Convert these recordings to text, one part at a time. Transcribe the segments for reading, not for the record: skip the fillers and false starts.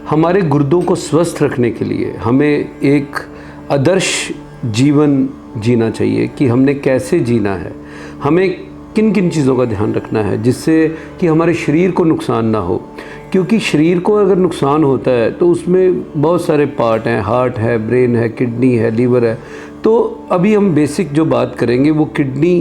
हमारे गुर्दों को स्वस्थ रखने के लिए हमें एक आदर्श जीवन जीना चाहिए कि हमने कैसे जीना है, हमें किन किन चीज़ों का ध्यान रखना है जिससे कि हमारे शरीर को नुकसान ना हो। क्योंकि शरीर को अगर नुकसान होता है तो उसमें बहुत सारे पार्ट हैं, हार्ट है, ब्रेन है, किडनी है, लीवर है। तो अभी हम बेसिक जो बात करेंगे वो किडनी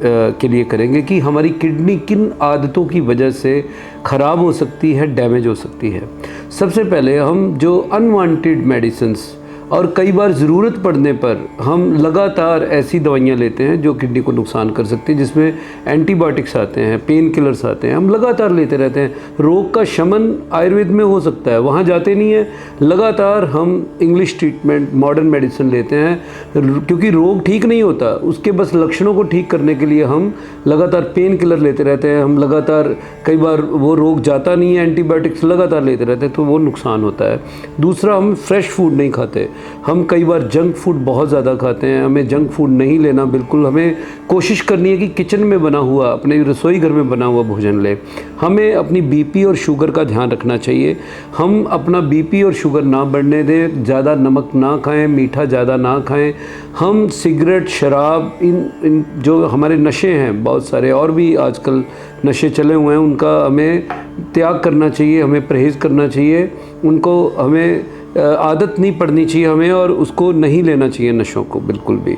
के लिए करेंगे कि हमारी किडनी किन आदतों की वजह से ख़राब हो सकती है, डैमेज हो सकती है। सबसे पहले हम जो अनवांटेड मेडिसिन्स और कई बार ज़रूरत पड़ने पर हम लगातार ऐसी दवाइयाँ लेते हैं जो किडनी को नुकसान कर सकती है, जिसमें एंटीबायोटिक्स आते हैं, पेन किलर्स आते हैं, हम लगातार लेते रहते हैं। रोग का शमन आयुर्वेद में हो सकता है, वहाँ जाते नहीं हैं, लगातार हम इंग्लिश ट्रीटमेंट, मॉडर्न मेडिसिन लेते हैं क्योंकि रोग ठीक नहीं होता, उसके बस लक्षणों को ठीक करने के लिए हम लगातार पेन किलर लेते रहते हैं। हम लगातार, कई बार वो रोग जाता नहीं है, एंटीबायोटिक्स लगातार लेते रहते हैं, तो वो नुकसान होता है। दूसरा, हम फ्रेश फूड नहीं खाते, हम कई बार जंक फूड बहुत ज़्यादा खाते हैं। हमें जंक फूड नहीं लेना बिल्कुल, हमें कोशिश करनी है कि किचन में बना हुआ, अपने रसोई घर में बना हुआ भोजन लें। हमें अपनी बीपी और शुगर का ध्यान रखना चाहिए, हम अपना बीपी और शुगर ना बढ़ने दें, ज़्यादा नमक ना खाएं, मीठा ज़्यादा ना खाएं। हम सिगरेट, शराब, इन जो हमारे नशे हैं, बहुत सारे और भी आजकल नशे चले हुए हैं, उनका हमें त्याग करना चाहिए, हमें परहेज़ करना चाहिए, उनको हमें आदत नहीं पड़नी चाहिए हमें, और उसको नहीं लेना चाहिए नशों को बिल्कुल भी।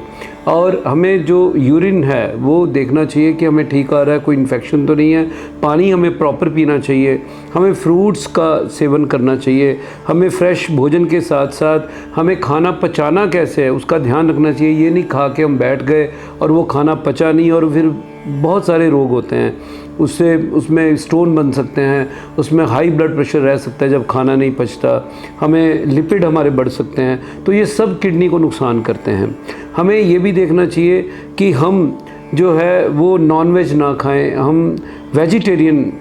और हमें जो यूरिन है वो देखना चाहिए कि हमें ठीक आ रहा है, कोई इन्फेक्शन तो नहीं है। पानी हमें प्रॉपर पीना चाहिए, हमें फ्रूट्स का सेवन करना चाहिए, हमें फ्रेश भोजन के साथ साथ हमें खाना पचाना कैसे है उसका ध्यान रखना चाहिए। ये नहीं खा के हम बैठ गए और वो खाना पचा नहीं, और फिर बहुत सारे रोग होते हैं उससे, उसमें स्टोन बन सकते हैं, उसमें हाई ब्लड प्रेशर रह सकता है जब खाना नहीं पचता, हमें लिपिड हमारे बढ़ सकते हैं, तो ये सब किडनी को नुकसान करते हैं। हमें ये भी देखना चाहिए कि हम जो है वो नॉनवेज ना खाएं, हम वेजिटेरियन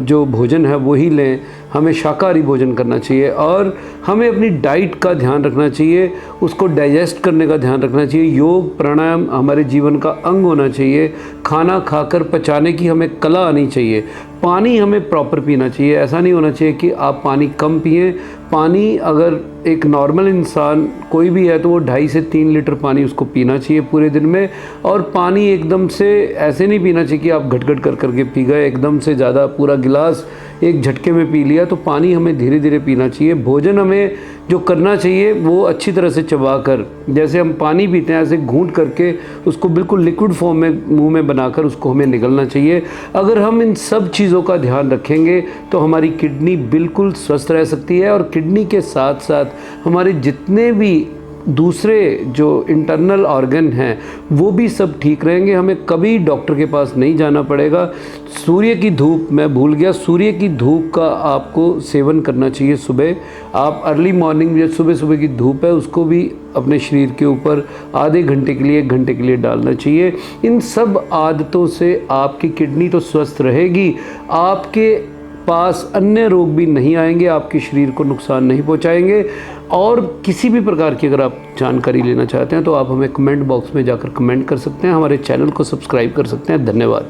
जो भोजन है वही लें, हमें शाकाहारी भोजन करना चाहिए, और हमें अपनी डाइट का ध्यान रखना चाहिए, उसको डाइजेस्ट करने का ध्यान रखना चाहिए। योग प्राणायाम हमारे जीवन का अंग होना चाहिए, खाना खाकर पचाने की हमें कला आनी चाहिए। पानी हमें प्रॉपर पीना चाहिए, ऐसा नहीं होना चाहिए कि आप पानी कम पिएं। पानी, अगर एक नॉर्मल इंसान कोई भी है तो वो 2.5 से 3 लीटर पानी उसको पीना चाहिए पूरे दिन में। और पानी एकदम से ऐसे नहीं पीना चाहिए कि आप घट-घट कर करके पी गए, एकदम से ज़्यादा पूरा गिलास एक झटके में पी लिया। तो पानी हमें धीरे धीरे पीना चाहिए। भोजन हमें जो करना चाहिए वो अच्छी तरह से चबा कर, जैसे हम पानी पीते हैं ऐसे घूंट करके उसको बिल्कुल लिक्विड फॉर्म में मुंह में बनाकर उसको हमें निगलना चाहिए। अगर हम इन सब चीज़ों का ध्यान रखेंगे तो हमारी किडनी बिल्कुल स्वस्थ रह सकती है, और किडनी के साथ साथ हमारे जितने भी दूसरे जो इंटरनल ऑर्गन हैं वो भी सब ठीक रहेंगे। हमें कभी डॉक्टर के पास नहीं जाना पड़ेगा। सूर्य की धूप, मैं भूल गया, सूर्य की धूप का आपको सेवन करना चाहिए सुबह। आप अर्ली मॉर्निंग जो सुबह की धूप है उसको भी अपने शरीर के ऊपर आधे घंटे के लिए, 1 घंटे के लिए डालना चाहिए। इन सब आदतों से आपकी किडनी तो स्वस्थ रहेगी, आपके पास अन्य रोग भी नहीं आएंगे, आपके शरीर को नुकसान नहीं पहुंचाएंगे। और किसी भी प्रकार की अगर आप जानकारी लेना चाहते हैं तो आप हमें कमेंट बॉक्स में जाकर कमेंट कर सकते हैं, हमारे चैनल को सब्सक्राइब कर सकते हैं। धन्यवाद।